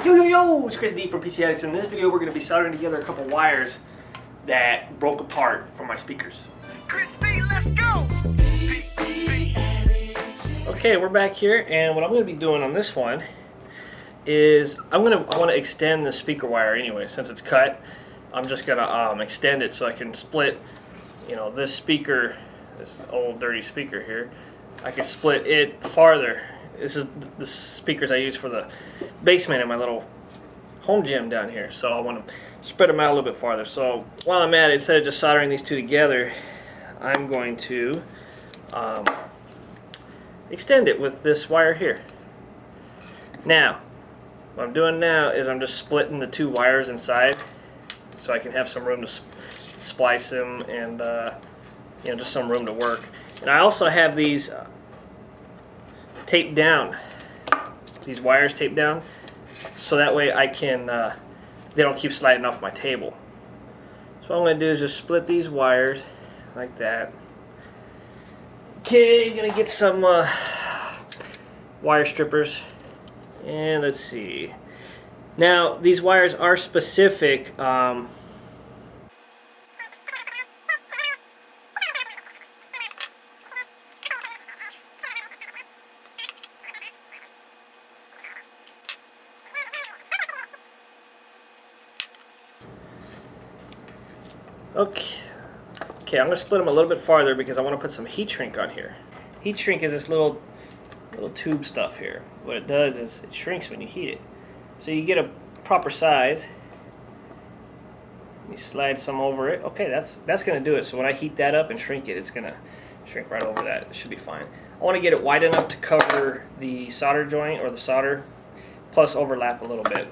Yo, it's Chris D from PC-Addicts. In this video, we're going to be soldering together a couple wires that broke apart from my speakers. Chris D, let's go! Okay, we're back here, and what I'm going to be doing on this one is I want to extend the speaker wire anyway. Since it's cut, I'm just going to extend it so I can split, this speaker, this old dirty speaker here. I can split it farther. This is the speakers I use for the basement in my little home gym down here. So I want to spread them out a little bit farther. So while I'm at it, instead of just soldering these two together, I'm going to extend it with this wire here. Now, what I'm doing now is I'm just splitting the two wires inside so I can have some room to splice them and just some room to work. And I also have these taped down, these wires taped down, so that way I can they don't keep sliding off my table. So what I'm going to do is just split these wires like that. Okay, gonna get some wire strippers, and let's see. Now these wires are specific. Okay, I'm going to split them a little bit farther because I want to put some heat shrink on here. Heat shrink is this little tube stuff here. What it does is it shrinks when you heat it. So you get a proper size. You slide some over it. Okay, that's going to do it. So when I heat that up and shrink it, it's going to shrink right over that. It should be fine. I want to get it wide enough to cover the solder joint or the solder, plus overlap a little bit.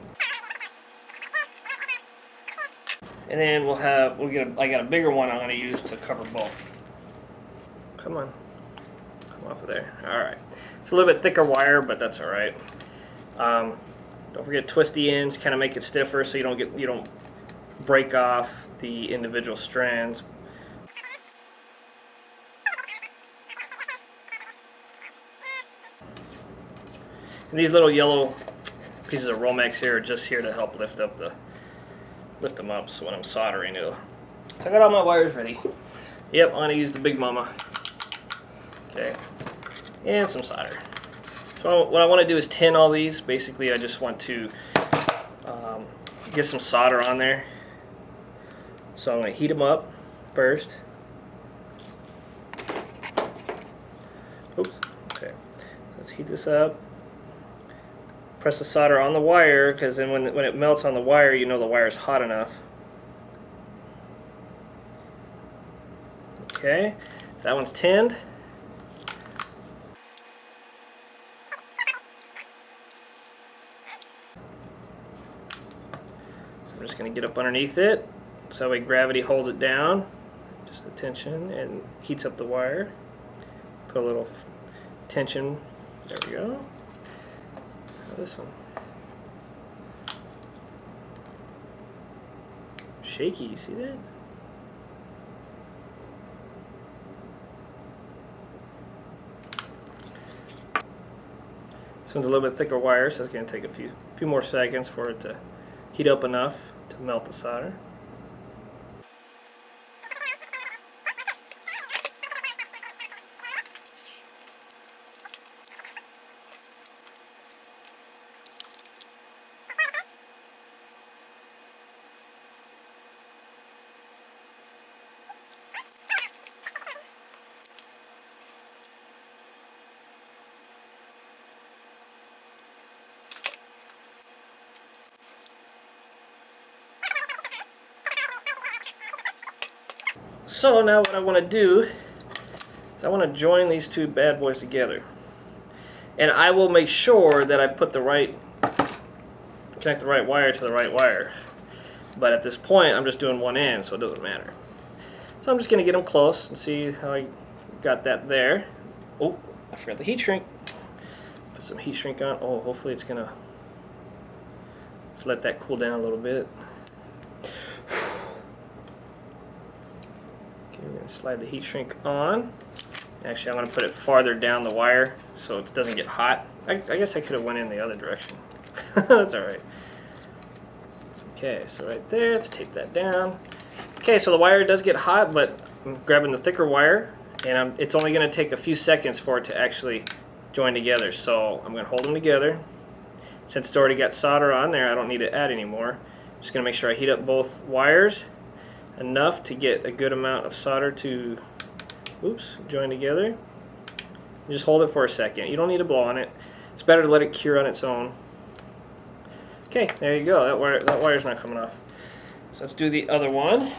And then I got a bigger one I'm going to use to cover both. Come off of there. Alright. It's a little bit thicker wire, but that's alright. Don't forget to twist the ends, kind of make it stiffer so you don't break off the individual strands. And these little yellow pieces of Romex here are just here to help lift them up, so when I'm soldering I got all my wires ready. Yep, I'm going to use the Big Mama. Okay, and some solder. So what I want to do is tin all these. Basically, I just want to get some solder on there. So I'm going to heat them up first. Oops, okay. Let's heat this up. Press the solder on the wire, because then when it melts on the wire, you know the wire's hot enough. Okay, so that one's tinned. So I'm just going to get up underneath it, so that way gravity holds it down, just the tension, and heats up the wire. Put a little tension, there we go. This one. Shaky, you see that? This one's a little bit thicker wire, so it's going to take a few more seconds for it to heat up enough to melt the solder. So now what I want to do is I want to join these two bad boys together. And I will make sure that I put connect the right wire to the right wire. But at this point I'm just doing one end, so it doesn't matter. So I'm just going to get them close and see how I got that there. Oh, I forgot the heat shrink. Put some heat shrink on. Oh, hopefully it's going to... Let's let that cool down a little bit. We're going to slide the heat shrink on. Actually, I'm going to put it farther down the wire so it doesn't get hot. I guess I could have went in the other direction. That's alright. Okay, so right there, let's tape that down. Okay, so the wire does get hot, but I'm grabbing the thicker wire, and it's only going to take a few seconds for it to actually join together. So I'm going to hold them together. Since it's already got solder on there, I don't need to add any more. Just going to make sure I heat up both wires enough to get a good amount of solder to, join together. Just hold it for a second. You don't need to blow on it. It's better to let it cure on its own. Okay, there you go. That wire's not coming off. So let's do the other one.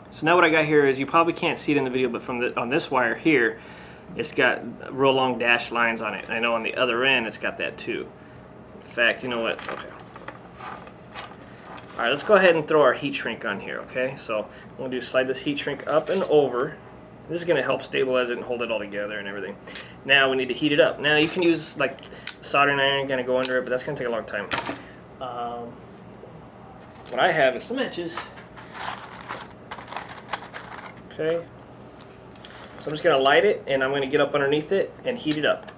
So now what I got here is, you probably can't see it in the video, but on this wire here, it's got real long dashed lines on it. I know on the other end it's got that too. In fact, you know what? Okay. Alright, let's go ahead and throw our heat shrink on here, okay? So what I'm going to do is slide this heat shrink up and over. This is going to help stabilize it and hold it all together and everything. Now we need to heat it up. Now you can use like soldering iron, going to go under it, but that's going to take a long time. What I have is some matches. Okay. So I'm just going to light it, and I'm going to get up underneath it and heat it up.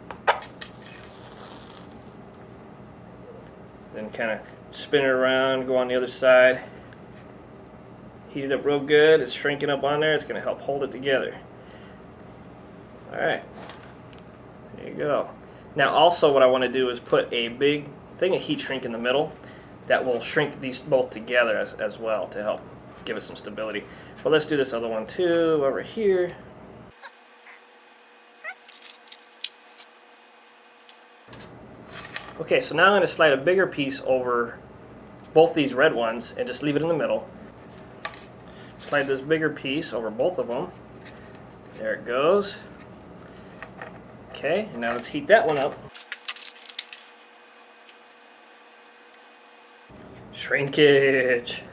Then kind of spin it around, go on the other side. Heat it up real good. It's shrinking up on there. It's going to help hold it together. Alright. There you go. Now also what I want to do is put a big thing of heat shrink in the middle that will shrink these both together as well to help give us some stability. But let's do this other one too over here. Okay, so now I'm going to slide a bigger piece over both these red ones and just leave it in the middle. Slide this bigger piece over both of them. There it goes. Okay, and now let's heat that one up. Shrinkage.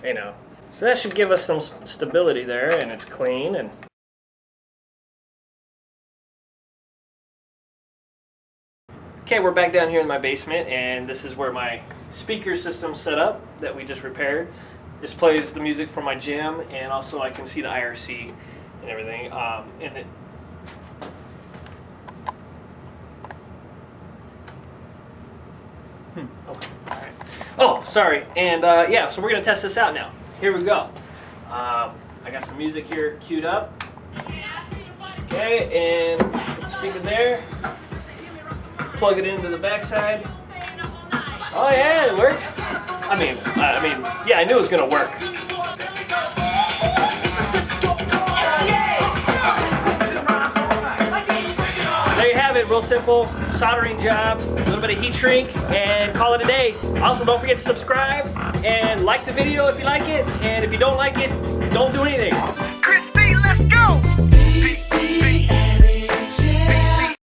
You know. So that should give us some stability there, and it's clean. And okay, we're back down here in my basement, and this is where my speaker system's set up that we just repaired. This plays the music from my gym, and also I can see the IRC and everything. Okay, all right. Oh, sorry. And yeah, so we're gonna test this out now. Here we go. I got some music here queued up. Okay, and put the speaker there. Plug it into the backside. Oh yeah, it worked. I mean, yeah, I knew it was gonna work. There you have it, real simple soldering job, a little bit of heat shrink, and call it a day. Also, don't forget to subscribe and like the video if you like it, and if you don't like it, don't do anything.